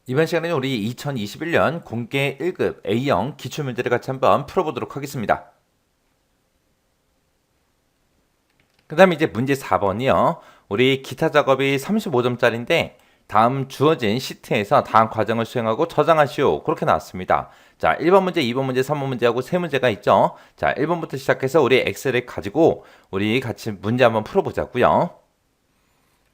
이번 시간에는 우리 2021년 공개 1급 A형 기출문제를 같이 한번 풀어보도록 하겠습니다. 그 다음에 이제 문제 4번이요. 우리 기타 작업이 35점짜리인데 다음 주어진 시트에서 다음 과정을 수행하고 저장하시오. 그렇게 나왔습니다. 자, 1번 문제, 2번 문제, 3번 문제하고 세 문제가 있죠. 자, 1번부터 시작해서 우리 엑셀을 가지고 우리 같이 문제 한번 풀어보자고요.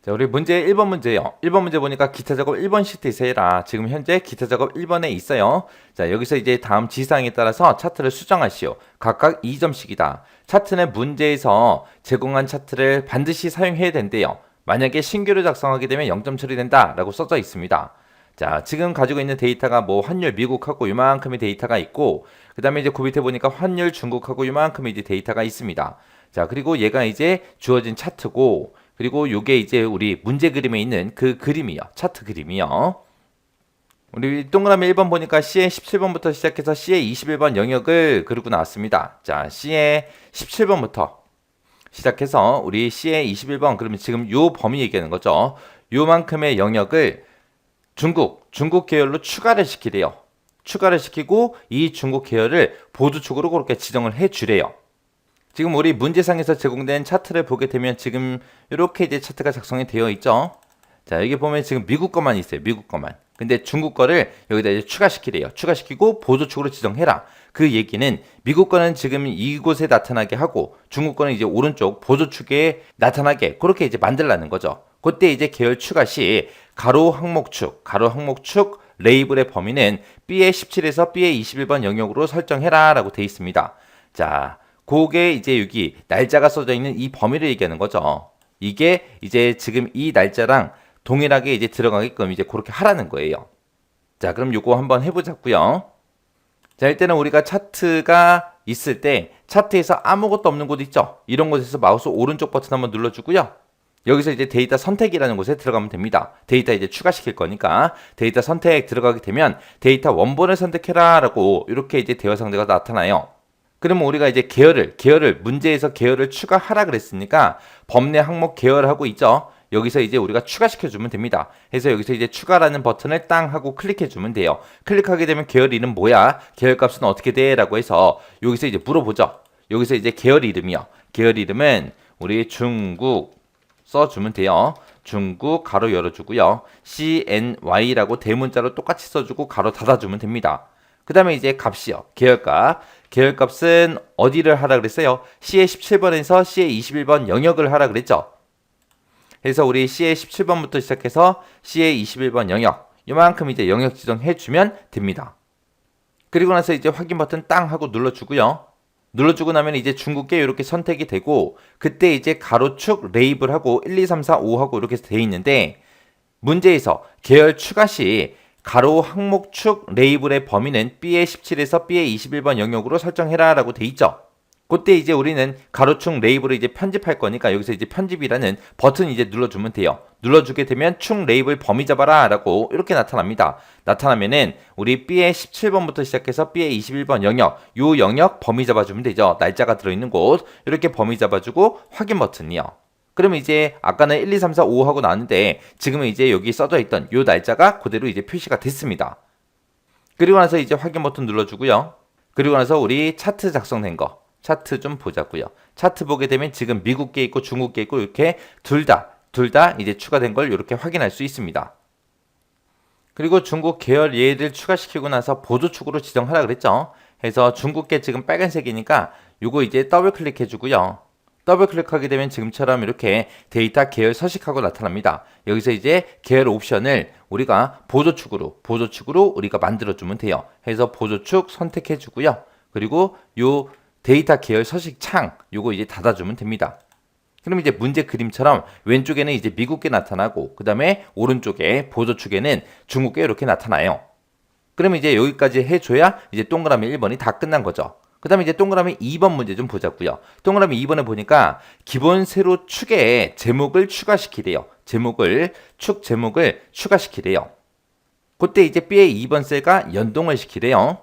자, 우리 문제 1번 문제요. 1번 문제 보니까 기타 작업 1번 시트에서 해라. 지금 현재 기타 작업 1번에 있어요. 자, 여기서 이제 다음 지시사항에 따라서 차트를 수정하시오. 각각 2점씩이다. 차트는 문제에서 제공한 차트를 반드시 사용해야 된대요. 만약에 신규로 작성하게 되면 0점 처리된다 라고 써져 있습니다. 자, 지금 가지고 있는 데이터가 뭐 환율 미국하고 요만큼의 데이터가 있고, 그 다음에 이제 그 밑에 보니까 환율 중국하고 요만큼의 이제 데이터가 있습니다. 자, 그리고 얘가 이제 주어진 차트고, 그리고 요게 이제 우리 문제 그림에 있는 그 그림이요. 차트 그림이요. 우리 동그라미 1번 보니까 C의 17번부터 시작해서 C의 21번 영역을 그리고 나왔습니다. 자, C의 17번부터 시작해서 우리 C의 21번, 그러면 지금 요 범위 얘기하는 거죠. 요만큼의 영역을 중국 계열로 추가를 시키래요. 추가를 시키고 이 중국 계열을 보조축으로 그렇게 지정을 해 주래요. 지금 우리 문제상에서 제공된 차트를 보게 되면 지금 이렇게 이제 차트가 작성이 되어 있죠. 자, 여기 보면 지금 미국 거만 있어요. 미국 거만. 근데 중국 거를 여기다 이제 추가시키래요. 추가시키고 보조축으로 지정해라. 그 얘기는 미국 거는 지금 이곳에 나타나게 하고 중국 거는 이제 오른쪽 보조축에 나타나게 그렇게 이제 만들라는 거죠. 그때 이제 계열 추가 시 가로 항목축 레이블의 범위는 B의 17에서 B의 21번 영역으로 설정해라 라고 되어 있습니다. 자, 그게 이제 여기 날짜가 써져 있는 이 범위를 얘기하는 거죠. 이게 이제 지금 이 날짜랑 동일하게 이제 들어가게끔 이제 그렇게 하라는 거예요. 자, 그럼 요거 한번 해보자고요. 자, 일단은 우리가 차트가 있을 때 차트에서 아무것도 없는 곳 있죠. 이런 곳에서 마우스 오른쪽 버튼 한번 눌러주고요. 여기서 이제 데이터 선택이라는 곳에 들어가면 됩니다. 데이터 이제 추가시킬 거니까 데이터 선택 들어가게 되면 데이터 원본을 선택해라 라고 이렇게 이제 대화 상자가 나타나요. 그러면 우리가 이제 계열을 문제에서 계열을 추가하라 그랬으니까 범례 항목 계열하고 있죠. 여기서 이제 우리가 추가시켜주면 됩니다. 그래서 여기서 이제 추가라는 버튼을 땅 하고 클릭해주면 돼요. 클릭하게 되면 계열 이름 뭐야? 계열 값은 어떻게 돼? 라고 해서 여기서 이제 물어보죠. 여기서 이제 계열 이름이요. 계열 이름은 우리 중국 써주면 돼요. 중국 가로 열어주고요. CNY라고 대문자로 똑같이 써주고 가로 닫아주면 됩니다. 그 다음에 이제 값이요. 계열값. 계열값은 어디를 하라 그랬어요? C의 17번에서 C의 21번 영역을 하라 그랬죠. 그래서 우리 C의 17번부터 시작해서 C의 21번 영역, 이만큼 이제 영역 지정해주면 됩니다. 그리고 나서 이제 확인 버튼 땅 하고 눌러주고요. 눌러주고 나면 이제 중국계 이렇게 선택이 되고, 그때 이제 가로축 레이블하고 1, 2, 3, 4, 5하고 이렇게 돼 있는데, 문제에서 계열 추가 시 가로 항목축 레이블의 범위는 B의 17에서 B의 21번 영역으로 설정해라 라고 돼 있죠. 그때 이제 우리는 가로축 레이블을 이제 편집할 거니까 여기서 이제 편집이라는 버튼 이제 눌러주면 돼요. 눌러주게 되면 축 레이블 범위 잡아라 라고 이렇게 나타납니다. 나타나면은 우리 B의 17번부터 시작해서 B의 21번 영역, 요 영역 범위 잡아주면 되죠. 날짜가 들어있는 곳 이렇게 범위 잡아주고 확인 버튼이요. 그러면 이제 아까는 1, 2, 3, 4, 5 하고 나왔는데 지금은 이제 여기 써져 있던 요 날짜가 그대로 이제 표시가 됐습니다. 그리고 나서 이제 확인 버튼 눌러주고요. 그리고 나서 우리 차트 작성된 거 차트 좀 보자고요. 차트 보게 되면 지금 미국계 있고 중국계 있고 이렇게 둘 다 이제 추가된 걸 이렇게 확인할 수 있습니다. 그리고 중국 계열 얘를 추가시키고 나서 보조축으로 지정하라 그랬죠. 그래서 중국계 지금 빨간색이니까 요거 이제 더블 클릭해 주고요. 더블 클릭하게 되면 지금처럼 이렇게 데이터 계열 서식하고 나타납니다. 여기서 이제 계열 옵션을 우리가 보조축으로 우리가 만들어주면 돼요. 그래서 보조축 선택해 주고요. 그리고 요 데이터 계열 서식 창 요거 이제 닫아주면 됩니다. 그럼 이제 문제 그림처럼 왼쪽에는 이제 미국계 나타나고 그 다음에 오른쪽에 보조축에는 중국계 이렇게 나타나요. 그럼 이제 여기까지 해줘야 이제 동그라미 1번이 다 끝난 거죠. 그 다음에 이제 동그라미 2번 문제 좀 보자고요. 동그라미 2번에 보니까 기본 세로 축에 제목을 추가시키래요. 축 제목을 추가시키래요. 그때 이제 B의 2번 셀과 연동을 시키래요.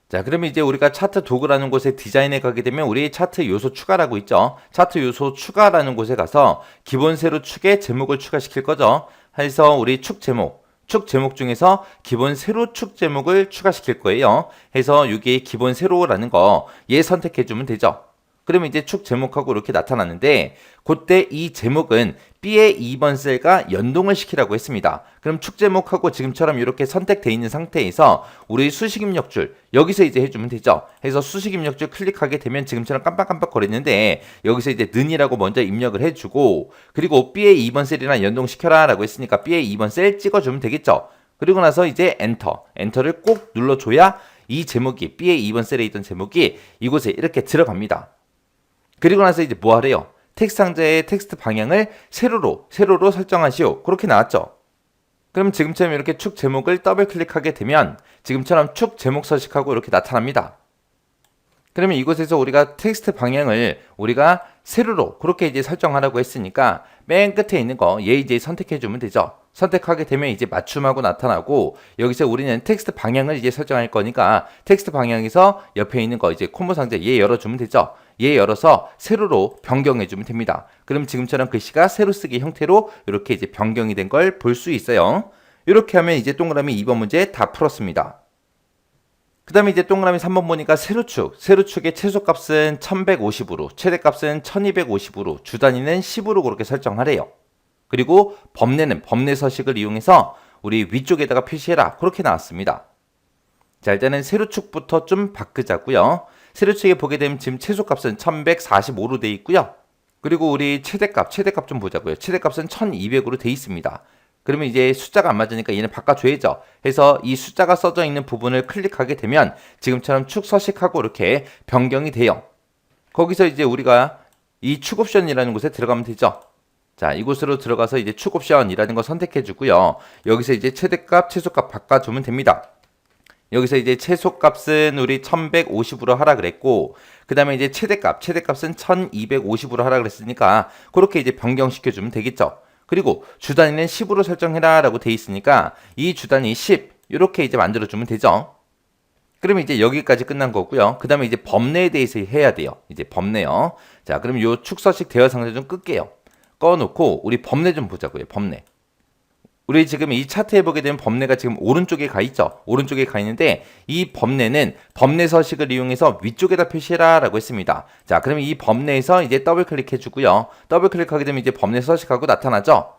자, 그러면 이제 우리가 차트 도구라는 곳에 디자인에 가게 되면 우리 차트 요소 추가라고 있죠. 차트 요소 추가라는 곳에 가서 기본 세로 축에 제목을 추가시킬 거죠. 해서 우리 축 제목 축 제목 중에서 기본 세로 축 제목을 추가시킬 거예요. 해서 여기 기본 세로라는 거 얘 선택해주면 되죠. 그러면 이제 축 제목하고 이렇게 나타나는데 그때 이 제목은 B의 2번 셀과 연동을 시키라고 했습니다. 그럼 축 제목하고 지금처럼 이렇게 선택되어 있는 상태에서 우리 수식 입력줄 여기서 이제 해주면 되죠. 해서 수식 입력줄 클릭하게 되면 지금처럼 깜빡깜빡 거리는데 여기서 이제 는이라고 먼저 입력을 해주고 그리고 B의 2번 셀이랑 연동시켜라 라고 했으니까 B의 2번 셀 찍어주면 되겠죠. 그리고 나서 이제 엔터를 꼭 눌러줘야 이 제목이 B의 2번 셀에 있던 제목이 이곳에 이렇게 들어갑니다. 그리고 나서 이제 뭐 하래요? 텍스트 상자의 텍스트 방향을 세로로 설정하시오. 그렇게 나왔죠. 그럼 지금처럼 이렇게 축 제목을 더블 클릭하게 되면 지금처럼 축 제목 서식하고 이렇게 나타납니다. 그러면 이곳에서 우리가 텍스트 방향을 우리가 세로로 그렇게 이제 설정하라고 했으니까 맨 끝에 있는 거 얘 이제 선택해 주면 되죠. 선택하게 되면 이제 맞춤하고 나타나고 여기서 우리는 텍스트 방향을 이제 설정할 거니까 텍스트 방향에서 옆에 있는 거 이제 콤보 상자 얘 열어주면 되죠. 얘 열어서 세로로 변경해 주면 됩니다. 그럼 지금처럼 글씨가 세로 쓰기 형태로 이렇게 이제 변경이 된 걸 볼 수 있어요. 이렇게 하면 이제 동그라미 2번 문제 다 풀었습니다. 그 다음에 이제 동그라미 3번 보니까 세로축의 최소값은 1150으로, 최대값은 1250으로, 주단위는 10으로 그렇게 설정하래요. 그리고 범례는 범례 서식을 이용해서 우리 위쪽에다가 표시해라. 그렇게 나왔습니다. 자, 일단은 세로축부터 좀 바꾸자고요. 세로축에 보게 되면 지금 최소값은 1145로 되어 있고요. 그리고 우리 최대값 좀 보자고요. 최대값은 1200으로 되어 있습니다. 그러면 이제 숫자가 안 맞으니까 얘는 바꿔줘야죠. 해서 이 숫자가 써져 있는 부분을 클릭하게 되면 지금처럼 축 서식하고 이렇게 변경이 돼요. 거기서 이제 우리가 이 축 옵션이라는 곳에 들어가면 되죠. 자, 이곳으로 들어가서 이제 축 옵션이라는 거 선택해 주고요. 여기서 이제 최대값, 최소값 바꿔주면 됩니다. 여기서 이제 최소값은 우리 1150으로 하라 그랬고, 그 다음에 이제 최대값은 1250으로 하라 그랬으니까, 그렇게 이제 변경시켜주면 되겠죠. 그리고 주단위는 10으로 설정해라 라고 돼 있으니까, 이 주단위 10, 이렇게 이제 만들어주면 되죠. 그러면 이제 여기까지 끝난 거고요. 그 다음에 이제 범례에 대해서 해야 돼요. 이제 범례요. 자, 그럼 요 축서식 대화 상자 좀 끌게요. 꺼놓고, 우리 범례 좀 보자고요. 범례. 우리 지금 이 차트에 보게 되면 범례가 지금 오른쪽에 가 있죠. 오른쪽에 가 있는데 이 범례는 범례 서식을 이용해서 위쪽에다 표시해라 라고 했습니다. 자, 그러면 이 범례에서 이제 더블 클릭해 주고요. 더블 클릭하게 되면 이제 범례 서식하고 나타나죠.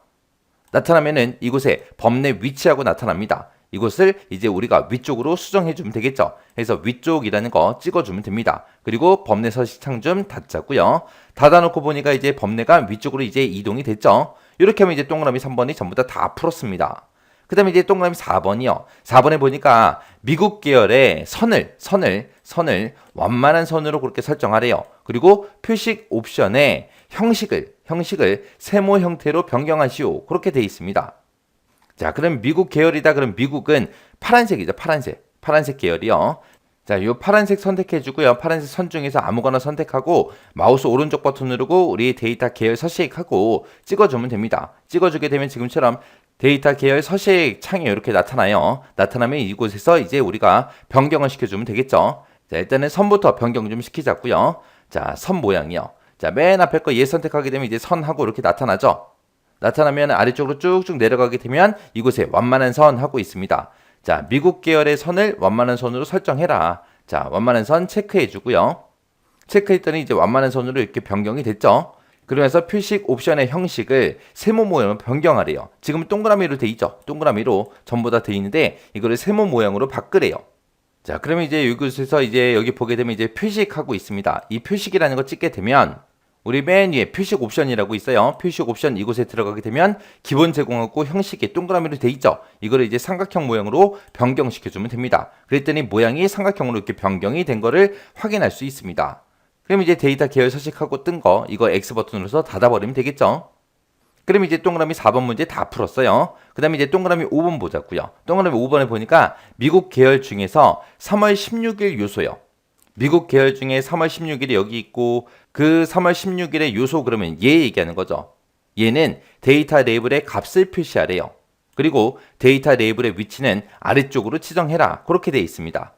나타나면은 이곳에 범례 위치하고 나타납니다. 이곳을 이제 우리가 위쪽으로 수정해 주면 되겠죠. 그래서 위쪽이라는 거 찍어 주면 됩니다. 그리고 범례 서식 창 좀 닫자고요. 닫아놓고 보니까 이제 범례가 위쪽으로 이제 이동이 됐죠. 이렇게 하면 이제 동그라미 3번이 전부 다 풀었습니다. 그 다음에 이제 동그라미 4번이요. 4번에 보니까 미국 계열의 선을 완만한 선으로 그렇게 설정하래요. 그리고 표식 옵션에 형식을 세모 형태로 변경하시오. 그렇게 되어 있습니다. 자, 그럼 미국 계열이다. 그럼 미국은 파란색이죠. 파란색 계열이요. 자, 요 파란색 선택해 주고요. 파란색 선 중에서 아무거나 선택하고 마우스 오른쪽 버튼 누르고 우리 데이터 계열 서식하고 찍어주면 됩니다. 찍어주게 되면 지금처럼 데이터 계열 서식 창이 이렇게 나타나요. 나타나면 이곳에서 이제 우리가 변경을 시켜주면 되겠죠. 자, 일단은 선부터 변경 좀 시키자고요. 자, 선 모양이요. 자, 맨 앞에 거 얘 선택하게 되면 이제 선하고 이렇게 나타나죠. 나타나면 아래쪽으로 쭉쭉 내려가게 되면 이곳에 완만한 선 하고 있습니다. 자, 미국 계열의 선을 완만한 선으로 설정해라. 자, 완만한 선 체크해 주고요. 체크했더니 이제 완만한 선으로 이렇게 변경이 됐죠. 그러면서 표식 옵션의 형식을 세모 모양으로 변경하래요. 지금 동그라미로 돼 있죠. 동그라미로 전부 다 돼 있는데 이거를 세모 모양으로 바꾸래요. 자, 그러면 이제 이곳에서 이제 여기 보게 되면 이제 표식하고 있습니다. 이 표식이라는 거 찍게 되면 우리 맨 위에 표식 옵션이라고 있어요. 표식 옵션 이곳에 들어가게 되면 기본 제공하고 형식이 동그라미로 돼 있죠. 이거를 이제 삼각형 모양으로 변경시켜주면 됩니다. 그랬더니 모양이 삼각형으로 이렇게 변경이 된 거를 확인할 수 있습니다. 그럼 이제 데이터 계열 서식하고 뜬 거 이거 X 버튼 눌러서 닫아버리면 되겠죠. 그럼 이제 동그라미 4번 문제 다 풀었어요. 그 다음에 이제 동그라미 5번 보자고요. 동그라미 5번에 보니까 미국 계열 중에서 3월 16일 요소요. 미국 계열 중에 3월 16일이 여기 있고 그 3월 16일의 요소 그러면 얘 얘기하는 거죠. 얘는 데이터 레이블의 값을 표시하래요. 그리고 데이터 레이블의 위치는 아래쪽으로 지정해라. 그렇게 되어 있습니다.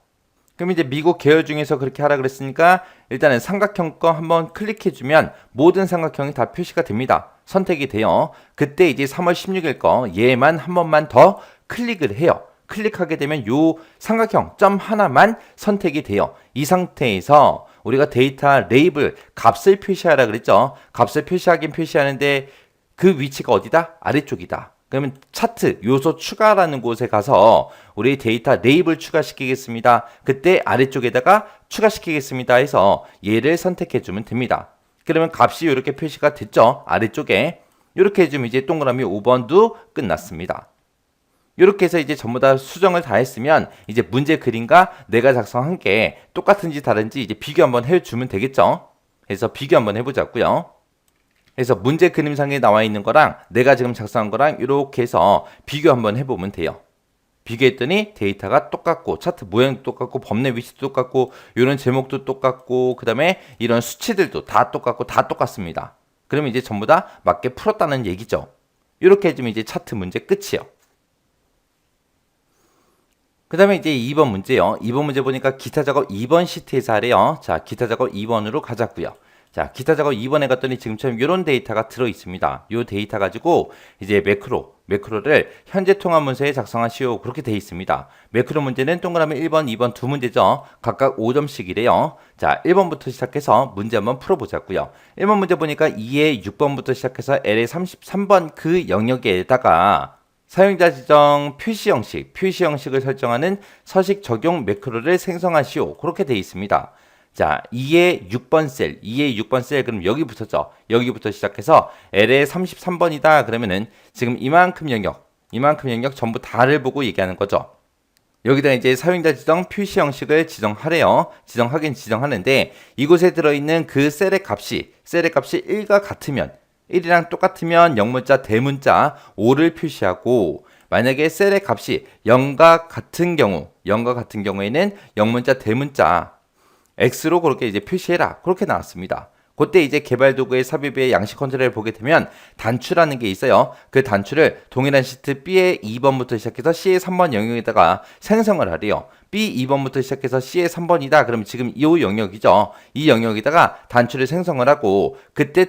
그럼 이제 미국 계열 중에서 그렇게 하라 그랬으니까 일단은 삼각형 거 한번 클릭해주면 모든 삼각형이 다 표시가 됩니다. 선택이 돼요. 그때 이제 3월 16일 거 얘만 한 번만 더 클릭을 해요. 클릭하게 되면 요 삼각형 점 하나만 선택이 돼요. 이 상태에서 우리가 데이터 레이블 값을 표시하라 그랬죠. 값을 표시하긴 표시하는데 그 위치가 어디다? 아래쪽이다. 그러면 차트 요소 추가라는 곳에 가서 우리 데이터 레이블 추가시키겠습니다. 그때 아래쪽에다가 추가시키겠습니다 해서 얘를 선택해 주면 됩니다. 그러면 값이 이렇게 표시가 됐죠. 아래쪽에 이렇게 해주면 이제 동그라미 5번도 끝났습니다. 이렇게 해서 이제 전부 다 수정을 다 했으면 이제 문제 그림과 내가 작성한 게 똑같은지 다른지 이제 비교 한번 해주면 되겠죠. 그래서 비교 한번 해보자고요. 그래서 문제 그림상에 나와 있는 거랑 내가 지금 작성한 거랑 이렇게 해서 비교 한번 해보면 돼요. 비교했더니 데이터가 똑같고 차트 모양도 똑같고 범례 위치도 똑같고 이런 제목도 똑같고 그 다음에 이런 수치들도 다 똑같고 다 똑같습니다. 그러면 이제 전부 다 맞게 풀었다는 얘기죠. 이렇게 해주면 이제 차트 문제 끝이에요. 그 다음에 이제 2번 문제요. 2번 문제 보니까 기타 작업 2번 시트에서 하래요. 자, 기타 작업 2번으로 가자고요. 자, 기타 작업 2번에 갔더니 지금처럼 이런 데이터가 들어 있습니다. 이 데이터 가지고 이제 매크로를 현재 통합 문서에 작성하시오. 그렇게 되어 있습니다. 매크로 문제는 동그라미 1번, 2번 두 문제죠. 각각 5점씩이래요. 자, 1번부터 시작해서 문제 한번 풀어보자고요. 1번 문제 보니까 2의 6번부터 시작해서 L의 33번 그 영역에다가 사용자 지정 표시 형식을 설정하는 서식 적용 매크로를 생성하시오. 그렇게 되어 있습니다. 자, 2의 6번 셀, 그럼 여기 붙었죠. 여기부터 시작해서 L의 33번이다. 그러면은 지금 이만큼 영역 전부 다를 보고 얘기하는 거죠. 여기다 이제 사용자 지정 표시 형식을 지정하래요. 지정하는데 이곳에 들어있는 그 셀의 값이 1과 같으면 1이랑 똑같으면 영문자, 대문자 5를 표시하고 만약에 셀의 값이 0과 같은 경우에는 영문자, 대문자 X로 그렇게 이제 표시해라. 그렇게 나왔습니다. 그때 이제 개발 도구의 삽입의 양식 컨트롤을 보게 되면 단추라는 게 있어요. 그 단추를 동일한 시트 B의 2번부터 시작해서 C의 3번 영역에다가 생성을 하래요. B 2번부터 시작해서 C의 3번이다. 그럼 지금 이 영역이죠. 이 영역에다가 단추를 생성을 하고 그때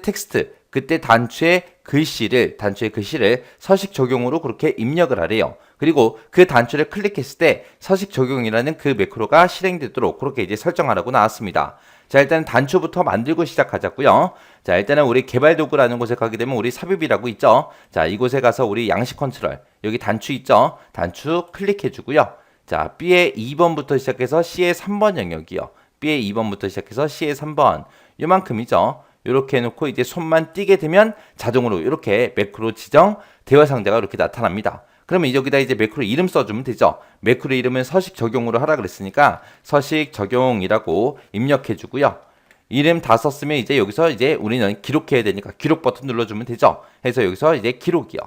단추의 글씨를 서식 적용으로 그렇게 입력을 하래요. 그리고 그 단추를 클릭했을 때 서식 적용이라는 그 매크로가 실행되도록 그렇게 이제 설정하라고 나왔습니다. 자, 일단 단추부터 만들고 시작하자고요. 자, 일단은 우리 개발 도구라는 곳에 가게 되면 우리 삽입이라고 있죠. 자, 이곳에 가서 우리 양식 컨트롤 여기 단추 있죠. 단추 클릭해 주고요. 자, B의 2번부터 시작해서 C의 3번 영역이요. B의 2번부터 시작해서 C의 3번 요만큼이죠. 이렇게 해놓고 이제 손만 띄게 되면 자동으로 이렇게 매크로 지정 대화 상자가 이렇게 나타납니다. 그러면 여기다 이제 매크로 이름 써주면 되죠. 매크로 이름은 서식 적용으로 하라 그랬으니까 서식 적용이라고 입력해주고요. 이름 다 썼으면 이제 여기서 이제 우리는 기록해야 되니까 기록 버튼 눌러주면 되죠. 해서 여기서 이제 기록이요.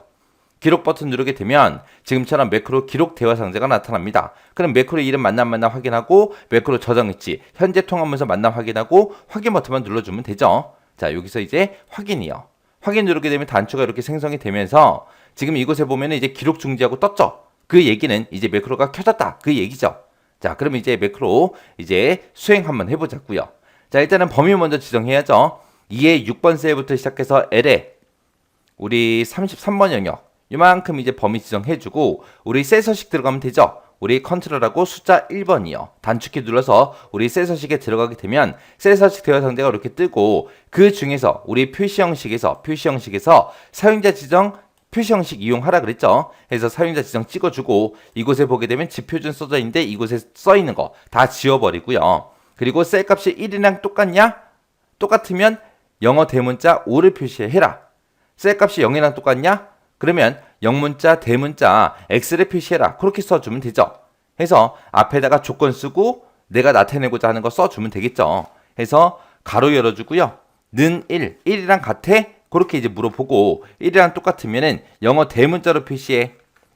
기록 버튼 누르게 되면 지금처럼 매크로 기록 대화 상자가 나타납니다. 그럼 매크로 이름 만남 확인하고 매크로 저장 위치 현재 통합문서 만남 확인하고 확인 버튼만 눌러주면 되죠. 자, 여기서 이제 확인이요. 확인 누르게 되면 단추가 이렇게 생성이 되면서 지금 이곳에 보면 이제 기록 중지하고 떴죠. 그 얘기는 이제 매크로가 켜졌다. 그 얘기죠. 자, 그럼 이제 매크로 이제 수행 한번 해보자고요. 자, 일단은 범위 먼저 지정해야죠. 2의 6번 셀부터 시작해서 L에 우리 33번 영역 이만큼 이제 범위 지정해주고 우리 셀 서식 들어가면 되죠. 우리 컨트롤하고 숫자 1번이요. 단축키 눌러서 우리 셀 서식에 들어가게 되면 셀 서식 대화 상자가 이렇게 뜨고 그 중에서 우리 표시 형식에서 사용자 지정 표시 형식 이용하라 그랬죠. 그래서 사용자 지정 찍어주고 이곳에 보게 되면 지표준 써져 있는데 이곳에 써 있는 거 다 지워버리고요. 그리고 셀 값이 1이랑 똑같냐? 똑같으면 영어 대문자 5를 표시해라. 셀 값이 0이랑 똑같냐? 그러면 영문자, 대문자, X를 표시해라. 그렇게 써주면 되죠. 해서 앞에다가 조건 쓰고 내가 나타내고자 하는 거 써주면 되겠죠. 해서 가로 열어주고요. 는 1이랑 같아? 그렇게 이제 물어보고 1이랑 똑같으면은 영어 대문자로 표시해.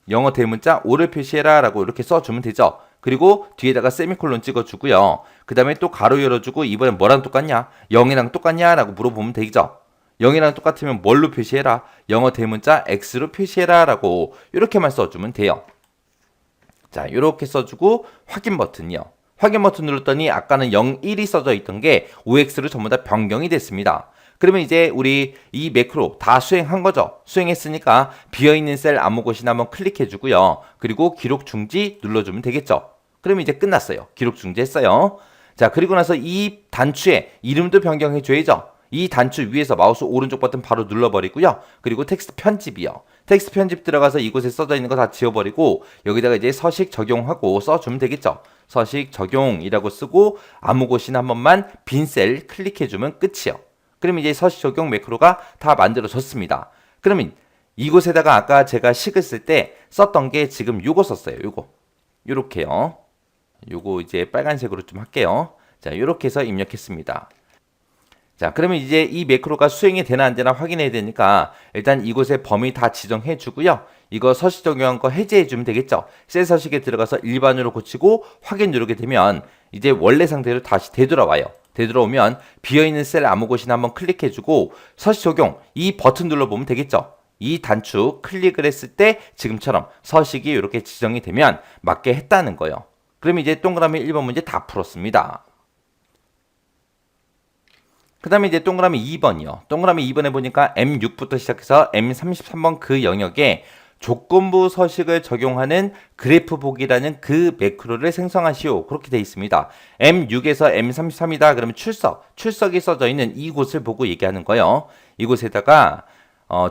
영어 대문자 5를 표시해라 라고 이렇게 써주면 되죠. 그리고 뒤에다가 세미콜론 찍어주고요. 그 다음에 또 가로 열어주고 이번엔 뭐랑 똑같냐? 0이랑 똑같냐? 라고 물어보면 되죠. 0이랑 똑같으면 뭘로 표시해라? 영어 대문자 X로 표시해라 라고 이렇게만 써주면 돼요. 자, 이렇게 써주고 확인 버튼이요. 확인 버튼 눌렀더니 아까는 0, 1이 써져 있던 게 OX로 전부 다 변경이 됐습니다. 그러면 이제 우리 이 매크로 다 수행한 거죠. 수행했으니까 비어있는 셀 아무 곳이나 한번 클릭해 주고요. 그리고 기록 중지 눌러주면 되겠죠. 그러면 이제 끝났어요. 기록 중지했어요. 자, 그리고 나서 이 단추에 이름도 변경해 줘야죠. 이 단추 위에서 마우스 오른쪽 버튼 바로 눌러버리고요. 그리고 텍스트 편집이요. 텍스트 편집 들어가서 이곳에 써져 있는 거 다 지워버리고 여기다가 이제 서식 적용하고 써주면 되겠죠. 서식 적용이라고 쓰고 아무 곳이나 한 번만 빈 셀 클릭해주면 끝이요. 그러면 이제 서식 적용 매크로가 다 만들어졌습니다. 그러면 이곳에다가 아까 제가 식을 쓸 때 썼던 게 지금 요거 썼어요. 요렇게요. 요거 이제 빨간색으로 좀 할게요. 자, 요렇게 해서 입력했습니다. 자, 그러면 이제 이 매크로가 수행이 되나 안 되나 확인해야 되니까 일단 이곳에 범위 다 지정해 주고요. 이거 서식 적용한 거 해제해 주면 되겠죠. 셀 서식에 들어가서 일반으로 고치고 확인 누르게 되면 이제 원래 상태로 다시 되돌아와요. 되돌아오면 비어있는 셀 아무 곳이나 한번 클릭해 주고 서식 적용 이 버튼 눌러보면 되겠죠. 이 단추 클릭을 했을 때 지금처럼 서식이 이렇게 지정이 되면 맞게 했다는 거예요. 그러면 이제 동그라미 1번 문제 다 풀었습니다. 그 다음에 이제 동그라미 2번이요. 동그라미 2번에 보니까 M6부터 시작해서 M33번 그 영역에 조건부 서식을 적용하는 그래프 보기라는 그 매크로를 생성하시오. 그렇게 되어 있습니다. M6에서 M33이다. 그러면 출석이 써져 있는 이곳을 보고 얘기하는 거예요. 이곳에다가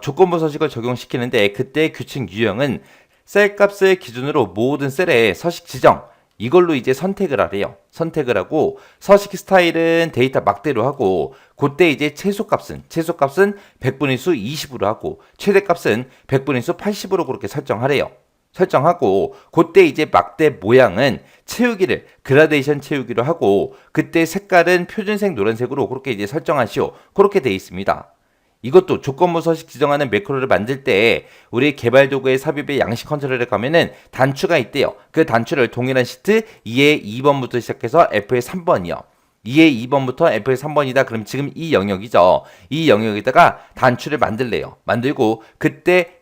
조건부 서식을 적용시키는데 그때 규칙 유형은 셀 값을 기준으로 모든 셀의 서식 지정 이걸로 이제 선택을 하래요. 선택을 하고 서식 스타일은 데이터 막대로 하고 그때 이제 최소값은 100분의 수 20으로 하고 최대값은 100분의 수 80으로 그렇게 설정하래요. 설정하고 그때 이제 막대 모양은 채우기를 그라데이션 채우기로 하고 그때 색깔은 표준색 노란색으로 그렇게 이제 설정하시오. 그렇게 돼 있습니다. 이것도 조건부 서식 지정하는 매크로를 만들 때 우리 개발 도구의 삽입의 양식 컨트롤에 가면은 단추가 있대요. 그 단추를 동일한 시트 2의 2번부터 시작해서 F의 3번이요. 2의 2번부터 F의 3번이다. 그럼 지금 이 영역이죠. 이 영역에다가 단추를 만들래요. 만들고 그때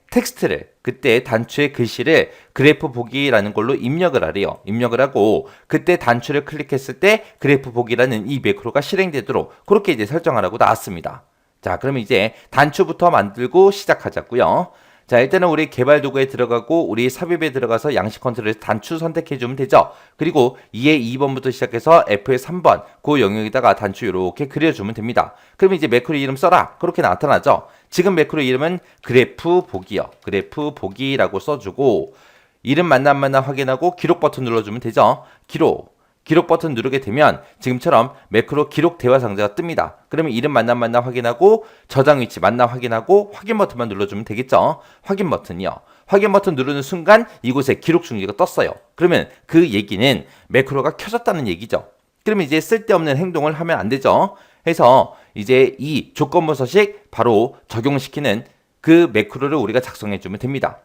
그때 단추의 글씨를 그래프 보기라는 걸로 입력을 하래요. 입력을 하고 그때 단추를 클릭했을 때 그래프 보기라는 이 매크로가 실행되도록 그렇게 이제 설정하라고 나왔습니다. 자, 그럼 이제 단추부터 만들고 시작하자고요. 자, 일단은 우리 개발 도구에 들어가고 우리 삽입에 들어가서 양식 컨트롤에서 단추 선택해 주면 되죠. 그리고 2의 2번부터 시작해서 F의 3번 그 영역에다가 단추 이렇게 그려주면 됩니다. 그러면 이제 매크로 이름 써라. 그렇게 나타나죠. 지금 매크로 이름은 그래프 보기요. 그래프 보기라고 써주고 이름 맞나 안 맞나 확인하고 기록 버튼 눌러주면 되죠. 기록 버튼 누르게 되면 지금처럼 매크로 기록 대화 상자가 뜹니다. 그러면 이름 맞나 확인하고 저장 위치 맞나 확인하고 확인 버튼만 눌러주면 되겠죠. 확인 버튼이요. 확인 버튼 누르는 순간 이곳에 기록 중지가 떴어요. 그러면 그 얘기는 매크로가 켜졌다는 얘기죠. 그러면 이제 쓸데없는 행동을 하면 안 되죠. 해서 이제 이 조건부 서식 바로 적용시키는 그 매크로를 우리가 작성해 주면 됩니다.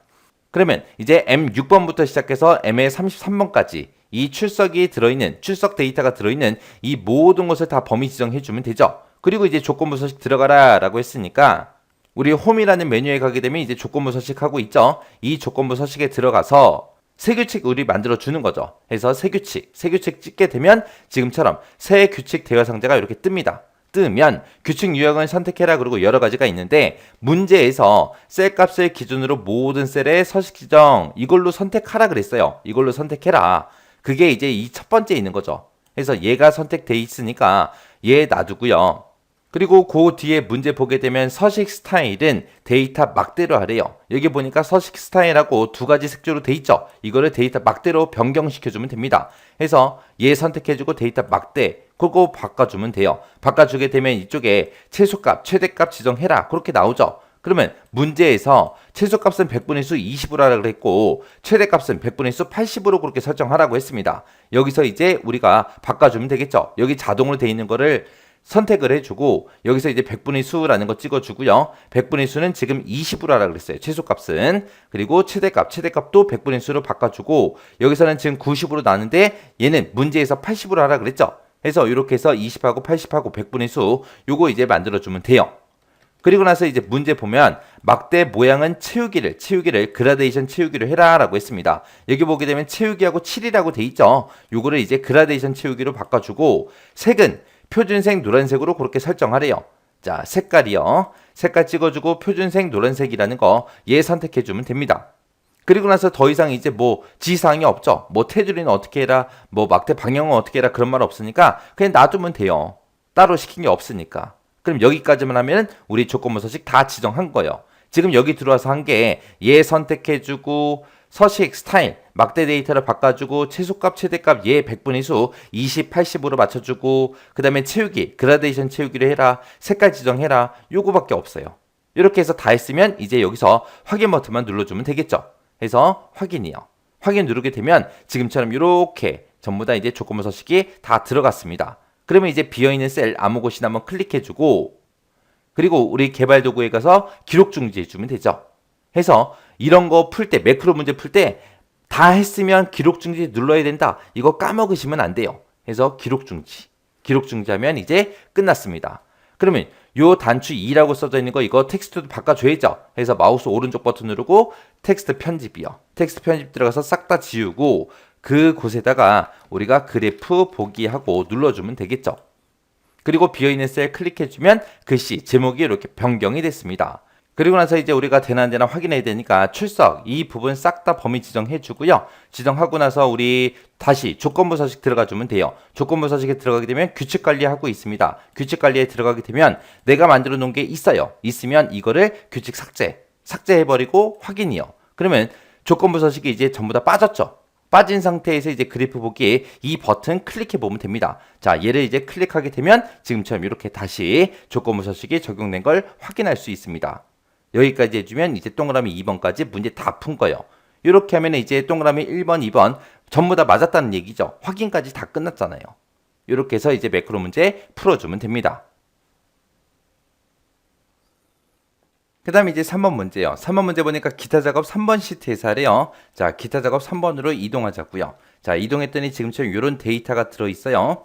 그러면 이제 M6번부터 시작해서 M의 33번까지 이 출석 데이터가 들어있는 이 모든 것을 다 범위 지정해주면 되죠. 그리고 이제 조건부 서식 들어가라 라고 했으니까 우리 홈이라는 메뉴에 가게 되면 이제 조건부 서식하고 있죠. 이 조건부 서식에 들어가서 새 규칙 우리 만들어주는 거죠. 해서 새 규칙 찍게 되면 지금처럼 새 규칙 대화 상자가 이렇게 뜹니다. 뜨면 규칙 유형을 선택해라 그러고 여러 가지가 있는데 문제에서 셀 값을 기준으로 모든 셀의 서식 지정 이걸로 선택하라 그랬어요. 이걸로 선택해라. 그게 이제 이 첫 번째 있는 거죠. 그래서 얘가 선택돼 있으니까 얘 놔두고요. 그리고 그 뒤에 문제 보게 되면 서식 스타일은 데이터 막대로 하래요. 여기 보니까 서식 스타일하고 두 가지 색조로 돼 있죠. 이거를 데이터 막대로 변경시켜주면 됩니다. 해서 얘 선택해주고 데이터 막대 그거 바꿔주면 돼요. 바꿔주게 되면 이쪽에 최소값, 최대값 지정해라 그렇게 나오죠. 그러면 문제에서 최소값은 100분의 수 20으로 하라고 했고 최대값은 100분의 수 80으로 그렇게 설정하라고 했습니다. 여기서 이제 우리가 바꿔주면 되겠죠. 여기 자동으로 돼 있는 거를 선택을 해주고 여기서 이제 100분의 수라는 거 찍어주고요. 100분의 수는 지금 20으로 하라고 그랬어요. 최소값은. 그리고 최대값도 100분의 수로 바꿔주고 여기서는 지금 90으로 나는데 얘는 문제에서 80으로 하라고 그랬죠. 그래서 이렇게 해서 20하고 80하고 100분의 수 요거 이제 만들어주면 돼요. 그리고 나서 이제 문제 보면 막대 모양은 채우기를 그라데이션 채우기로 해라 라고 했습니다. 여기 보게 되면 채우기하고 7이라고 돼 있죠. 요거를 이제 그라데이션 채우기로 바꿔주고 색은 표준색 노란색으로 그렇게 설정하래요. 자, 색깔이요. 색깔 찍어주고 표준색 노란색이라는 거 얘 선택해주면 됩니다. 그리고 나서 더 이상 이제 뭐 지시사항이 없죠. 뭐 테두리는 어떻게 해라, 뭐 막대 방향은 어떻게 해라 그런 말 없으니까 그냥 놔두면 돼요. 따로 시킨 게 없으니까. 그럼 여기까지만 하면 우리 조건부 서식 다 지정한 거예요. 지금 여기 들어와서 한 게 얘 선택해주고 서식 스타일 막대 데이터를 바꿔주고 최소값 최대값 얘 100분의 수 20, 80으로 맞춰주고 그 다음에 채우기 그라데이션 채우기를 해라 색깔 지정해라 요거밖에 없어요. 이렇게 해서 다 했으면 이제 여기서 확인 버튼만 눌러주면 되겠죠. 해서 확인이요. 확인 누르게 되면 지금처럼 이렇게 전부 다 이제 조건부 서식이 다 들어갔습니다. 그러면 이제 비어있는 셀 아무 곳이나 한번 클릭해주고 그리고 우리 개발 도구에 가서 기록 중지해주면 되죠. 해서 이런 거 풀 때 매크로 문제 풀 때 다 했으면 기록 중지 눌러야 된다. 이거 까먹으시면 안 돼요. 해서 기록 중지. 기록 중지하면 이제 끝났습니다. 그러면 요 단추 2라고 써져 있는 거 이거 텍스트도 바꿔줘야죠. 해서 마우스 오른쪽 버튼 누르고 텍스트 편집이요. 텍스트 편집 들어가서 싹 다 지우고 그곳에다가 우리가 그래프 보기 하고 눌러주면 되겠죠. 그리고 비어있는 셀 클릭해주면 글씨 제목이 이렇게 변경이 됐습니다. 그리고 나서 이제 우리가 되나 안 되나 확인해야 되니까 출석 이 부분 싹 다 범위 지정해 주고요. 지정하고 나서 우리 다시 조건부 서식 들어가 주면 돼요. 조건부 서식에 들어가게 되면 규칙 관리하고 있습니다. 규칙 관리에 들어가게 되면 내가 만들어 놓은 게 있어요. 있으면 이거를 규칙 삭제해버리고 확인이요. 그러면 조건부 서식이 이제 전부 다 빠졌죠. 빠진 상태에서 이제 그래프 보기에 이 버튼 클릭해 보면 됩니다. 자, 얘를 이제 클릭하게 되면 지금처럼 이렇게 다시 조건부 서식이 적용된 걸 확인할 수 있습니다. 여기까지 해주면 이제 동그라미 2번까지 문제 다 푼 거예요. 이렇게 하면 이제 동그라미 1번, 2번 전부 다 맞았다는 얘기죠. 확인까지 다 끝났잖아요. 이렇게 해서 이제 매크로 문제 풀어주면 됩니다. 그 다음에 이제 3번 문제요. 3번 문제 보니까 기타 작업 3번 시트에서 하래요. 자, 기타 작업 3번으로 이동하자고요. 자, 이동했더니 지금처럼 이런 데이터가 들어있어요.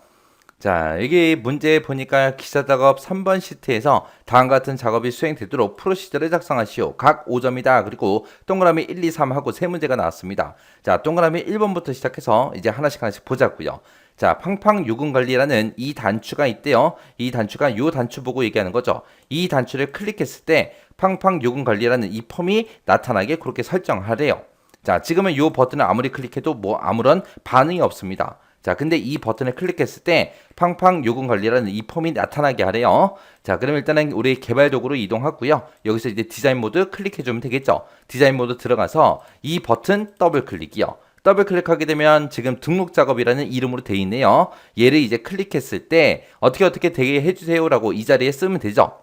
자, 여기 문제 보니까 기타 작업 3번 시트에서 다음과 같은 작업이 수행되도록 프로시저를 작성하시오. 각 5점이다. 그리고 동그라미 1, 2, 3 하고 세 문제가 나왔습니다. 자, 동그라미 1번부터 시작해서 이제 하나씩 보자고요. 자, 팡팡 요금 관리라는 이 단추가 있대요. 이 단추가 요 단추 보고 얘기하는 거죠. 이 단추를 클릭했을 때 팡팡 요금 관리라는 이 폼이 나타나게 그렇게 설정하래요. 자, 지금은 요 버튼을 아무리 클릭해도 뭐 아무런 반응이 없습니다. 자, 근데 이 버튼을 클릭했을 때 팡팡 요금 관리라는 이 폼이 나타나게 하래요. 자, 그럼 일단은 우리 개발 도구로 이동하고요. 여기서 이제 디자인 모드 클릭해주면 되겠죠. 디자인 모드 들어가서 이 버튼 더블 클릭이요. 더블 클릭하게 되면 지금 등록 작업이라는 이름으로 되어 있네요. 얘를 이제 클릭했을 때 어떻게 되게 해주세요라고 이 자리에 쓰면 되죠.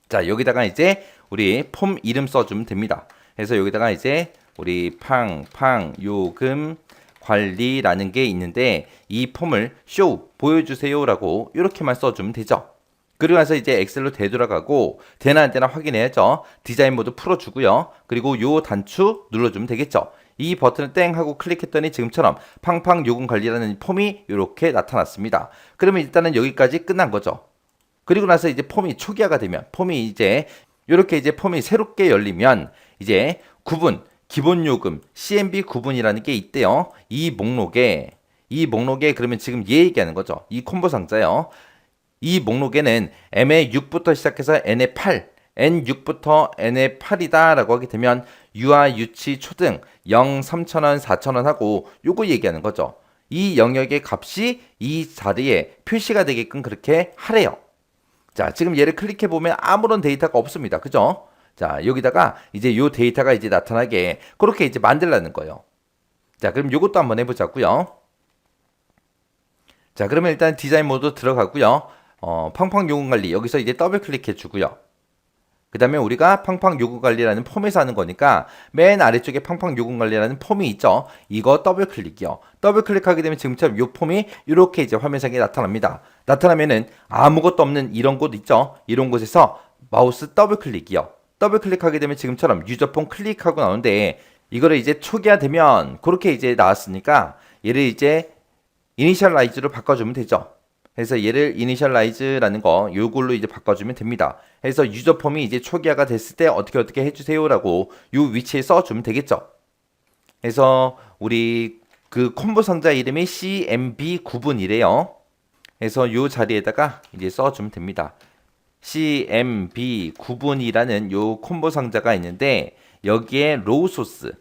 자, 여기다가 이제 우리 폼 이름 써주면 됩니다. 그래서 여기다가 이제 우리 팡팡 요금 관리라는 게 있는데 이 폼을 쇼 보여주세요라고 이렇게만 써주면 되죠. 그리고 나서 이제 엑셀로 되돌아가고 되나 안 되나 확인해야죠. 디자인 모드 풀어주고요. 그리고 요 단추 눌러주면 되겠죠. 이 버튼을 땡 하고 클릭했더니 지금처럼 팡팡 요금 관리라는 폼이 이렇게 나타났습니다. 그러면 일단은 여기까지 끝난 거죠. 그리고 나서 이제 폼이 초기화가 되면 폼이 이제 이렇게 이제 폼이 새롭게 열리면 이제 구분 기본 요금 CMB 구분이라는 게 있대요. 이 목록에 그러면 지금 얘 얘기하는 거죠. 이 콤보 상자요. 이 목록에는 M의 6부터 시작해서 N의 8, N6부터 N의 8이다 라고 하게 되면 유아, 유치, 초등 0, 3,000원, 4,000원 하고 요거 얘기하는 거죠. 이 영역의 값이 이 자리에 표시가 되게끔 그렇게 하래요. 자, 지금 얘를 클릭해 보면 아무런 데이터가 없습니다. 그죠? 자, 여기다가 이제 요 데이터가 이제 나타나게 그렇게 이제 만들라는 거예요. 자, 그럼 요것도 한번 해보자고요. 자, 그러면 일단 디자인 모드 들어가고요. 팡팡 요금 관리 여기서 이제 더블 클릭해 주고요. 그 다음에 우리가 팡팡 요금 관리라는 폼에서 하는 거니까 맨 아래쪽에 팡팡 요금 관리라는 폼이 있죠. 이거 더블 클릭이요. 더블 클릭하게 되면 지금처럼 요 폼이 이렇게 이제 화면상에 나타납니다. 나타나면은 아무것도 없는 이런 곳 있죠. 이런 곳에서 마우스 더블 클릭이요. 더블 클릭하게 되면 지금처럼 유저폰 클릭하고 나오는데 이거를 이제 초기화되면 그렇게 이제 나왔으니까 얘를 이제 이니셜라이즈로 바꿔주면 되죠. 그래서 얘를 이니셜라이즈라는 거 요걸로 이제 바꿔주면 됩니다. 그래서 유저폼이 이제 초기화가 됐을 때 어떻게 해주세요라고 요 위치에 써주면 되겠죠. 그래서 우리 그 콤보 상자 이름이 CMB 구분이래요. 그래서 요 자리에다가 이제 써주면 됩니다. CMB 구분이라는 요 콤보 상자가 있는데 여기에 로우 소스.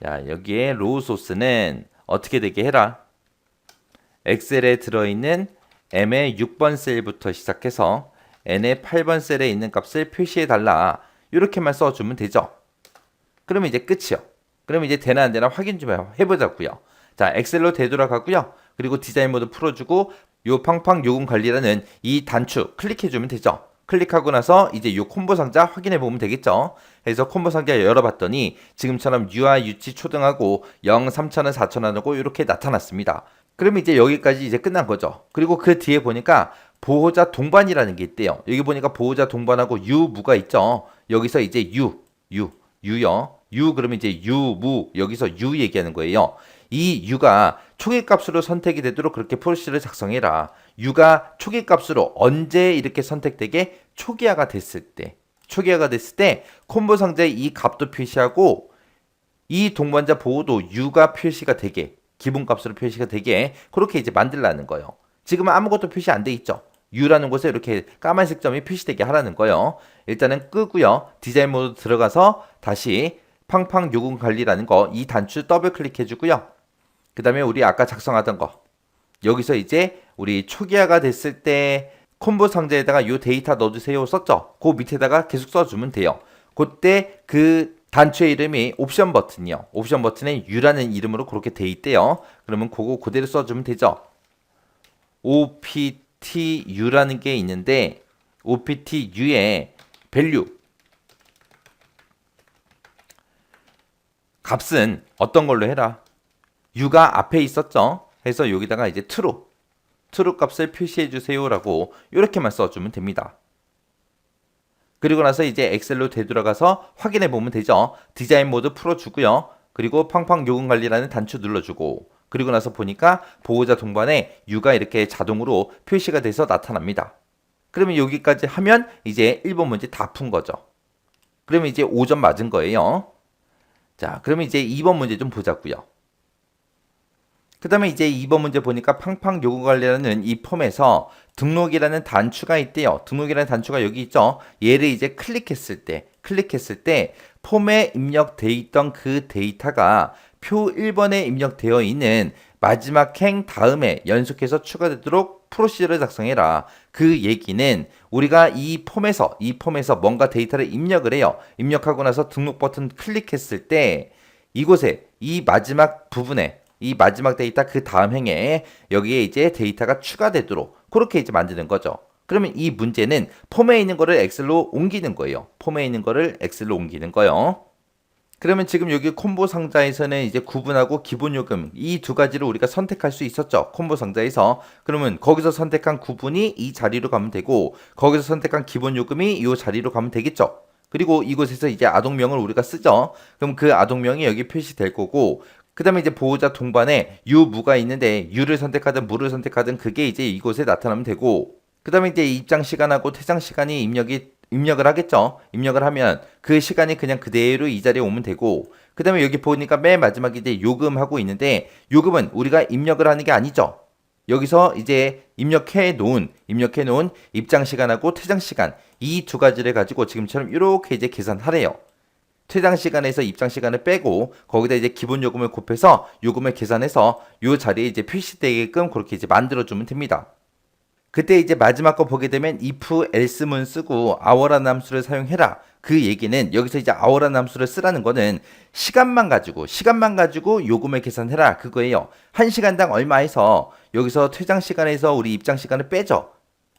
자, 여기에 로우 소스는 어떻게 되게 해라. 엑셀에 들어있는 M의 6번 셀부터 시작해서 N의 8번 셀에 있는 값을 표시해 달라. 이렇게만 써주면 되죠. 그러면 이제 끝이요. 그럼 이제 되나 안 되나 확인 좀 해보자고요. 자, 엑셀로 되돌아가고요. 그리고 디자인 모드 풀어주고 요 팡팡 요금 관리라는 이 단추 클릭해주면 되죠. 클릭하고 나서 이제 요 콤보 상자 확인해 보면 되겠죠. 그래서 콤보 상자 열어봤더니 지금처럼 유아 유치 초등하고 0, 3,000원, 4,000원하고 이렇게 나타났습니다. 그러면 이제 여기까지 이제 끝난 거죠. 그리고 그 뒤에 보니까 보호자 동반이라는 게 있대요. 여기 보니까 보호자 동반하고 유무가 있죠. 여기서 이제 유요. 유 그러면 이제 유무 여기서 유 얘기하는 거예요. 이 유가 초기값으로 선택이 되도록 그렇게 프로시를 작성해라. 유가 초기값으로 언제 이렇게 선택되게 초기화가 됐을 때 콤보 상자에 이 값도 표시하고 이 동반자 보호도 유가 표시가 되게 기본값으로 표시가 되게 그렇게 이제 만들라는 거예요. 지금은 아무것도 표시 안 돼 있죠. U라는 곳에 이렇게 까만색 점이 표시되게 하라는 거예요. 일단은 끄고요. 디자인 모드 들어가서 다시 팡팡 요금 관리라는 거 이 단추 더블 클릭해 주고요. 그 다음에 우리 아까 작성하던 거 여기서 이제 우리 초기화가 됐을 때 콤보 상자에다가 요 데이터 넣어주세요 썼죠. 그 밑에다가 계속 써주면 돼요. 그때 그 단추의 이름이 옵션 버튼이요. 옵션 버튼에 U라는 이름으로 그렇게 돼 있대요. 그러면 그거 그대로 써주면 되죠. OPTU라는 게 있는데 OPTU의 밸류 값은 어떤 걸로 해라. U가 앞에 있었죠. 그래서 여기다가 이제 true 값을 표시해 주세요라고 이렇게만 써주면 됩니다. 그리고 나서 이제 엑셀로 되돌아가서 확인해 보면 되죠. 디자인 모드 풀어주고요. 그리고 팡팡 요금 관리라는 단추 눌러주고 그리고 나서 보니까 보호자 동반에 U가 이렇게 자동으로 표시가 돼서 나타납니다. 그러면 여기까지 하면 이제 1번 문제 다 푼 거죠. 그러면 이제 5점 맞은 거예요. 자, 그러면 이제 2번 문제 좀 보자고요. 그 다음에 이제 2번 문제 보니까 팡팡 요금 관리라는 이 폼에서 등록이라는 단추가 있대요. 등록이라는 단추가 여기 있죠. 얘를 이제 클릭했을 때 폼에 입력되어 있던 그 데이터가 표 1번에 입력되어 있는 마지막 행 다음에 연속해서 추가되도록 프로시저를 작성해라. 그 얘기는 우리가 이 폼에서 뭔가 데이터를 입력을 해요. 입력하고 나서 등록 버튼 클릭했을 때 이곳에 이 마지막 부분에 이 마지막 데이터 그 다음 행에 여기에 이제 데이터가 추가되도록 그렇게 이제 만드는 거죠. 그러면 이 문제는 폼에 있는 거를 엑셀로 옮기는 거예요. 폼에 있는 거를 엑셀로 옮기는 거예요. 그러면 지금 여기 콤보 상자에서는 이제 구분하고 기본 요금 이 두 가지를 우리가 선택할 수 있었죠. 콤보 상자에서. 그러면 거기서 선택한 구분이 이 자리로 가면 되고 거기서 선택한 기본 요금이 이 자리로 가면 되겠죠. 그리고 이곳에서 이제 아동명을 우리가 쓰죠. 그럼 그 아동명이 여기 표시될 거고 그 다음에 이제 보호자 동반에 유무가 있는데 유를 선택하든 무를 선택하든 그게 이제 이곳에 나타나면 되고 그 다음에 이제 입장 시간하고 퇴장 시간이 입력을 하겠죠. 입력을 하면 그 시간이 그냥 그대로 이 자리에 오면 되고 그 다음에 여기 보니까 맨 마지막에 이제 요금하고 있는데 요금은 우리가 입력을 하는 게 아니죠. 여기서 이제 입력해 놓은 입장 시간하고 퇴장 시간 이 두 가지를 가지고 지금처럼 이렇게 이제 계산하래요. 퇴장 시간에서 입장 시간을 빼고 거기다 이제 기본 요금을 곱해서 요금을 계산해서 요 자리에 이제 표시되게끔 그렇게 이제 만들어주면 됩니다. 그때 이제 마지막 거 보게 되면 if else문 쓰고 hour라는 함수를 사용해라. 그 얘기는 여기서 이제 hour라는 함수를 쓰라는 거는 시간만 가지고 요금을 계산해라 그거예요. 1시간당 얼마 해서 여기서 퇴장 시간에서 우리 입장 시간을 빼죠.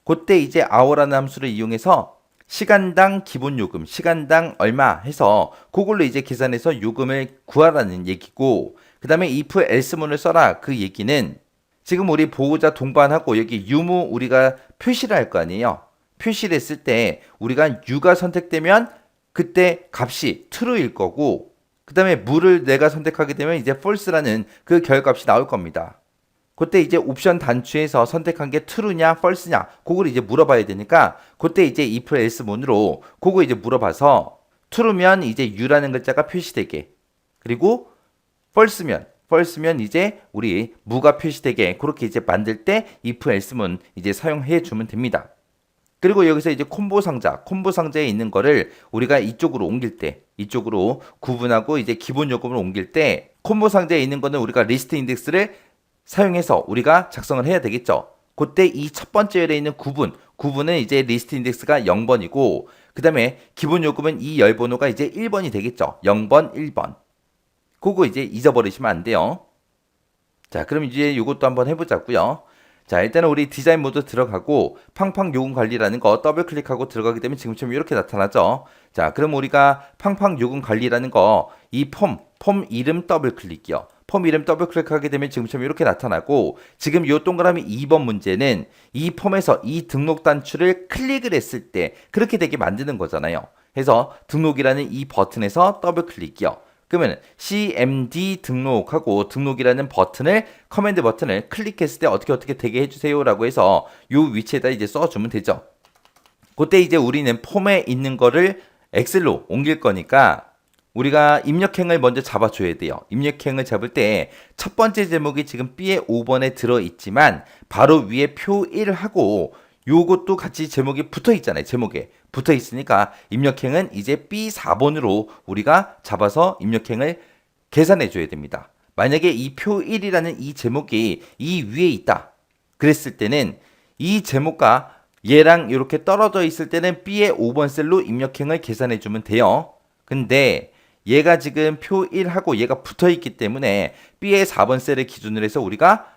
그때 이제 hour라는 함수를 이용해서 시간당 기본 요금, 시간당 얼마 해서 그걸로 이제 계산해서 요금을 구하라는 얘기고 그 다음에 if else문을 써라 그 얘기는 지금 우리 보호자 동반하고 여기 유무 우리가 표시를 할 거 아니에요. 표시를 했을 때 우리가 유가 선택되면 그때 값이 true일 거고 그 다음에 무를 내가 선택하게 되면 이제 false라는 그 결값이 나올 겁니다. 그때 이제 옵션 단추에서 선택한 게 true냐 false냐 그걸 이제 물어봐야 되니까 그때 이제 if else 문으로 그거 이제 물어봐서 true면 이제 U라는 글자가 표시되게 그리고 false면 false면 이제 우리 무가 표시되게 그렇게 이제 만들 때 if else문 이제 사용해 주면 됩니다. 그리고 여기서 이제 콤보 상자에 있는 거를 우리가 이쪽으로 옮길 때, 이쪽으로 구분하고 이제 기본 요금을 옮길 때 콤보 상자에 있는 거는 우리가 리스트 인덱스를 사용해서 우리가 작성을 해야 되겠죠. 그때 이 첫 번째 열에 있는 구분은 이제 리스트 인덱스가 0번이고 그 다음에 기본 요금은 이 열 번호가 이제 1번이 되겠죠. 0번, 1번. 그거 이제 잊어버리시면 안 돼요. 자, 그럼 이제 이것도 한번 해보자고요. 자, 일단은 우리 디자인 모드 들어가고 팡팡 요금 관리라는 거 더블 클릭하고 들어가게 되면 지금처럼 이렇게 나타나죠. 자, 그럼 우리가 팡팡 요금 관리라는 거 이 폼 이름 더블 클릭이요. 폼 이름 더블 클릭하게 되면 지금처럼 이렇게 나타나고 지금 요 동그라미 2번 문제는 이 폼에서 이 등록 단추를 클릭을 했을 때 그렇게 되게 만드는 거잖아요. 그래서 등록이라는 이 버튼에서 더블 클릭이요. 그러면 cmd 등록하고 등록이라는 버튼을 커맨드 버튼을 클릭했을 때 어떻게 되게 해주세요라고 해서 요 위치에다 이제 써주면 되죠. 그때 이제 우리는 폼에 있는 거를 엑셀로 옮길 거니까 우리가 입력행을 먼저 잡아줘야 돼요. 입력행을 잡을 때 첫 번째 제목이 지금 B의 5번에 들어있지만 바로 위에 표 1하고 요것도 같이 제목이 붙어 있잖아요. 제목에 붙어 있으니까 입력행은 이제 B 4번으로 우리가 잡아서 입력행을 계산해 줘야 됩니다. 만약에 이 표 1이라는 이 제목이 이 위에 있다. 그랬을 때는 이 제목과 얘랑 이렇게 떨어져 있을 때는 B의 5번 셀로 입력행을 계산해 주면 돼요. 근데 얘가 지금 표 1하고 얘가 붙어 있기 때문에 B의 4번 셀을 기준으로 해서 우리가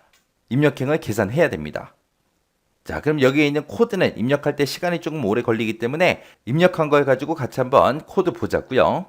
입력행을 계산해야 됩니다. 자, 그럼 여기에 있는 코드는 입력할 때 시간이 조금 오래 걸리기 때문에 입력한 걸 가지고 같이 한번 코드 보자고요.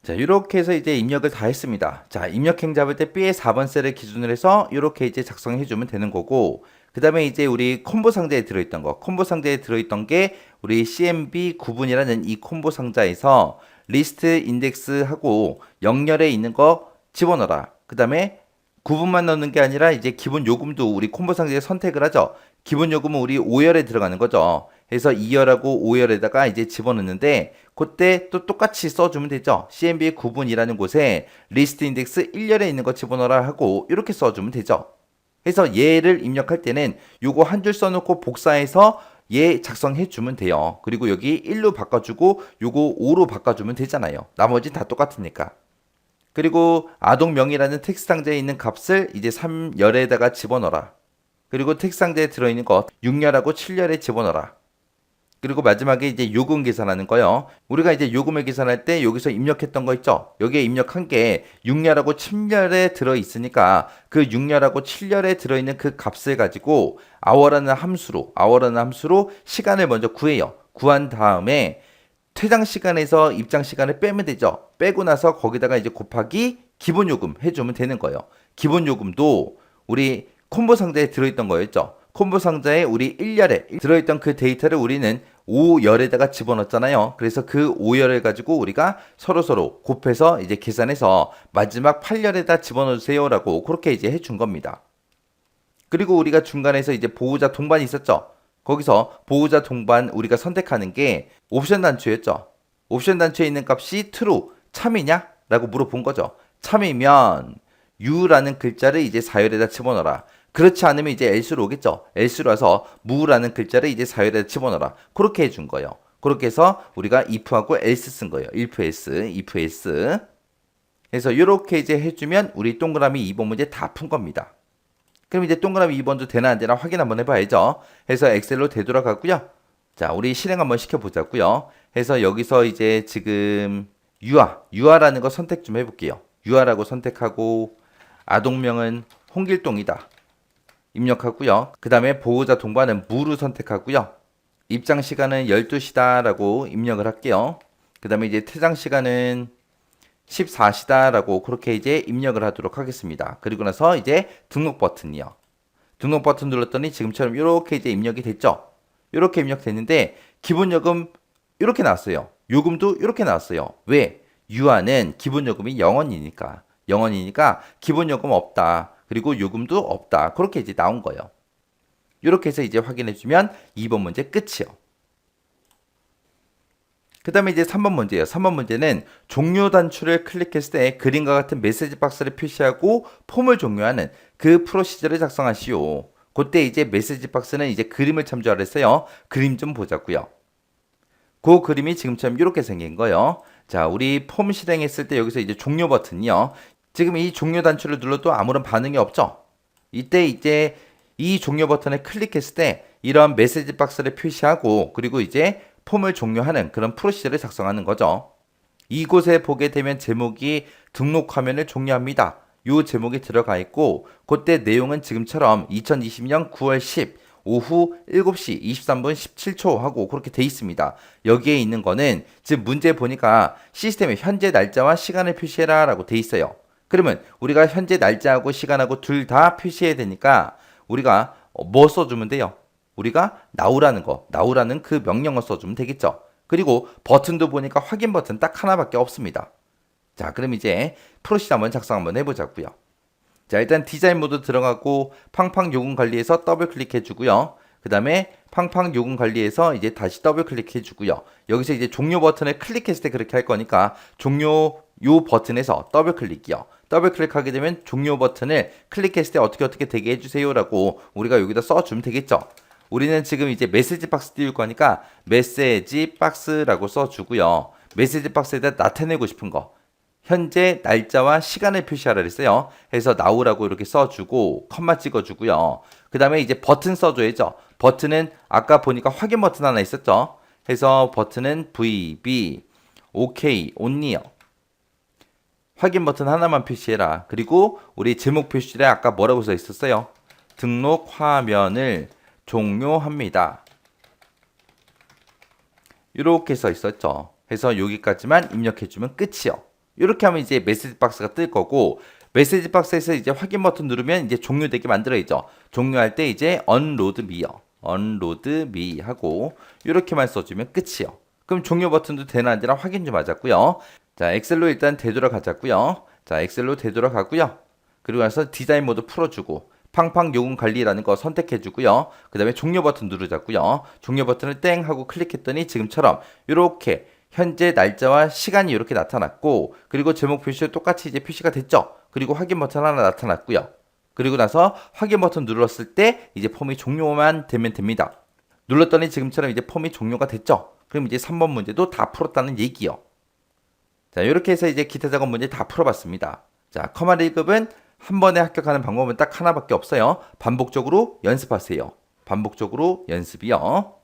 자, 이렇게 해서 이제 입력을 다 했습니다. 자, 입력행 잡을 때 B의 4번 셀을 기준으로 해서 이렇게 이제 작성해 주면 되는 거고 그 다음에 이제 우리 콤보 상자에 들어있던 거 콤보 상자에 들어있던 게 우리 CMB 구분이라는 이 콤보 상자에서 리스트 인덱스하고 0열에 있는 거 집어넣어라. 그 다음에 구분만 넣는 게 아니라 이제 기본 요금도 우리 콤보 상자에 선택을 하죠. 기본 요금은 우리 5열에 들어가는 거죠. 그래서 2열하고 5열에다가 이제 집어넣는데 그때 또 똑같이 써주면 되죠. CMB 구분이라는 곳에 리스트 인덱스 1열에 있는 거 집어넣어라 하고 이렇게 써주면 되죠. 그래서 얘를 입력할 때는 요거 한 줄 써놓고 복사해서 얘 작성해 주면 돼요. 그리고 여기 1로 바꿔주고 요거 5로 바꿔주면 되잖아요. 나머지 다 똑같으니까. 그리고 아동명이라는 텍스트 상자에 있는 값을 이제 3열에다가 집어넣어라. 그리고 텍스트 상자에 들어있는 거 6열하고 7열에 집어넣어라. 그리고 마지막에 이제 요금 계산하는 거요. 우리가 이제 요금을 계산할 때 여기서 입력했던 거 있죠? 여기에 입력한 게 6열하고 7열에 들어있으니까 그 6열하고 7열에 들어있는 그 값을 가지고 hour라는 함수로 시간을 먼저 구해요. 구한 다음에 퇴장 시간에서 입장 시간을 빼면 되죠. 빼고 나서 거기다가 이제 곱하기 기본 요금 해주면 되는 거예요. 기본 요금도 우리 콤보 상자에 들어있던 거였죠. 콤보 상자에 우리 1열에 들어있던 그 데이터를 우리는 5열에다가 집어넣었잖아요. 그래서 그 5열을 가지고 우리가 서로 곱해서 이제 계산해서 마지막 8열에다 집어넣어 주세요라고 그렇게 이제 해준 겁니다. 그리고 우리가 중간에서 이제 보호자 동반이 있었죠. 거기서 보호자 동반 우리가 선택하는 게 옵션 단추였죠. 옵션 단추에 있는 값이 true, 참이냐? 라고 물어본 거죠. 참이면 u라는 글자를 이제 4열에다 집어넣어라. 그렇지 않으면 이제 else로 오겠죠. else로 와서 무라는 글자를 이제 4열에다 집어넣어라. 그렇게 해준 거예요. 그렇게 해서 우리가 if하고 else 쓴 거예요. if else. 그래서 이렇게 이제 해주면 우리 동그라미 2번 문제 다 푼 겁니다. 그럼 이제 동그라미 2번도 되나 안 되나 확인 한번 해봐야죠. 해서 엑셀로 되돌아가고요. 자, 우리 실행 한번 시켜보자고요. 해서 여기서 이제 지금 유아라는 거 선택 좀 해볼게요. 유아라고 선택하고 아동명은 홍길동이다. 입력하고요. 그 다음에 보호자 동반은 무로 선택하고요. 입장 시간은 12시다 라고 입력을 할게요. 그 다음에 이제 퇴장 시간은 14시다 라고 그렇게 이제 입력을 하도록 하겠습니다. 그리고 나서 이제 등록 버튼이요. 등록 버튼 눌렀더니 지금처럼 이렇게 이제 입력이 됐죠. 이렇게 입력됐는데 기본 요금 이렇게 나왔어요. 요금도 이렇게 나왔어요. 왜? 유아는 기본 요금이 0원이니까 기본 요금 없다. 그리고 요금도 없다. 그렇게 이제 나온 거예요. 이렇게 해서 이제 확인해 주면 2번 문제 끝이요. 그 다음에 이제 3번 문제예요. 3번 문제는 종료 단추를 클릭했을 때 그림과 같은 메시지 박스를 표시하고 폼을 종료하는 그 프로시저를 작성하시오. 그때 이제 메시지 박스는 이제 그림을 참조하라 했어요. 그림 좀 보자고요. 그 그림이 지금처럼 이렇게 생긴 거예요. 자, 우리 폼 실행했을 때 여기서 이제 종료 버튼이요. 지금 이 종료 단추를 눌러도 아무런 반응이 없죠. 이때 이제 이 종료 버튼을 클릭했을 때 이런 메시지 박스를 표시하고 그리고 이제 폼을 종료하는 그런 프로시저를 작성하는 거죠. 이곳에 보게 되면 제목이 등록 화면을 종료합니다. 요 제목이 들어가 있고 그때 내용은 지금처럼 2020년 9월 10 오후 7시 23분 17초 하고 그렇게 돼 있습니다. 여기에 있는 거는 지금 문제 보니까 시스템에 현재 날짜와 시간을 표시해라 라고 돼 있어요. 그러면 우리가 현재 날짜하고 시간하고 둘 다 표시해야 되니까 우리가 뭐 써주면 돼요? 우리가 now라는 그 명령어 써주면 되겠죠. 그리고 버튼도 보니까 확인 버튼 딱 하나밖에 없습니다. 자, 그럼 이제 프로시저 한번 작성 한번 해보자고요. 자, 일단 디자인 모드 들어가고 팡팡 요금 관리에서 더블 클릭해 주고요. 그 다음에 팡팡 요금 관리에서 이제 다시 더블 클릭해 주고요. 여기서 이제 종료 버튼을 클릭했을 때 그렇게 할 거니까 종료 요 버튼에서 더블 클릭이요. 더블 클릭하게 되면 종료 버튼을 클릭했을 때 어떻게 되게 해주세요 라고 우리가 여기다 써주면 되겠죠. 우리는 지금 이제 메시지 박스 띄울 거니까 메시지 박스라고 써주고요. 메시지 박스에다 나타내고 싶은 거 현재 날짜와 시간을 표시하라 그랬어요. 해서 now라고 이렇게 써주고 컴마 찍어주고요. 그 다음에 이제 버튼 써줘야죠. 버튼은 아까 보니까 확인 버튼 하나 있었죠. 해서 버튼은 VB OK only요. 확인 버튼 하나만 표시해라. 그리고 우리 제목 표시에 아까 뭐라고 써 있었어요? 등록 화면을 종료합니다. 이렇게 써 있었죠. 해서 여기까지만 입력해주면 끝이요. 이렇게 하면 이제 메시지 박스가 뜰 거고 메시지 박스에서 이제 확인 버튼 누르면 이제 종료되게 만들어야죠. 종료할 때 이제 unload me요. unload me 하고 이렇게만 써주면 끝이요. 그럼 종료 버튼도 되나 안 되나 확인 좀 하자고요. 자, 엑셀로 일단 되돌아가자고요. 자, 엑셀로 되돌아가고요. 그리고 나서 디자인 모드 풀어주고 팡팡 요금 관리라는 거 선택해주고요. 그 다음에 종료 버튼 누르자고요. 종료 버튼을 땡 하고 클릭했더니 지금처럼 이렇게 현재 날짜와 시간이 이렇게 나타났고 그리고 제목 표시도 똑같이 이제 표시가 됐죠. 그리고 확인 버튼 하나 나타났고요. 그리고 나서 확인 버튼 눌렀을 때 이제 폼이 종료만 되면 됩니다. 눌렀더니 지금처럼 이제 폼이 종료가 됐죠. 그럼 이제 3번 문제도 다 풀었다는 얘기요. 자, 이렇게 해서 이제 기타 작업 문제 다 풀어봤습니다. 자, 커마드 1급은 한 번에 합격하는 방법은 딱 하나밖에 없어요. 반복적으로 연습하세요. 반복적으로 연습이요.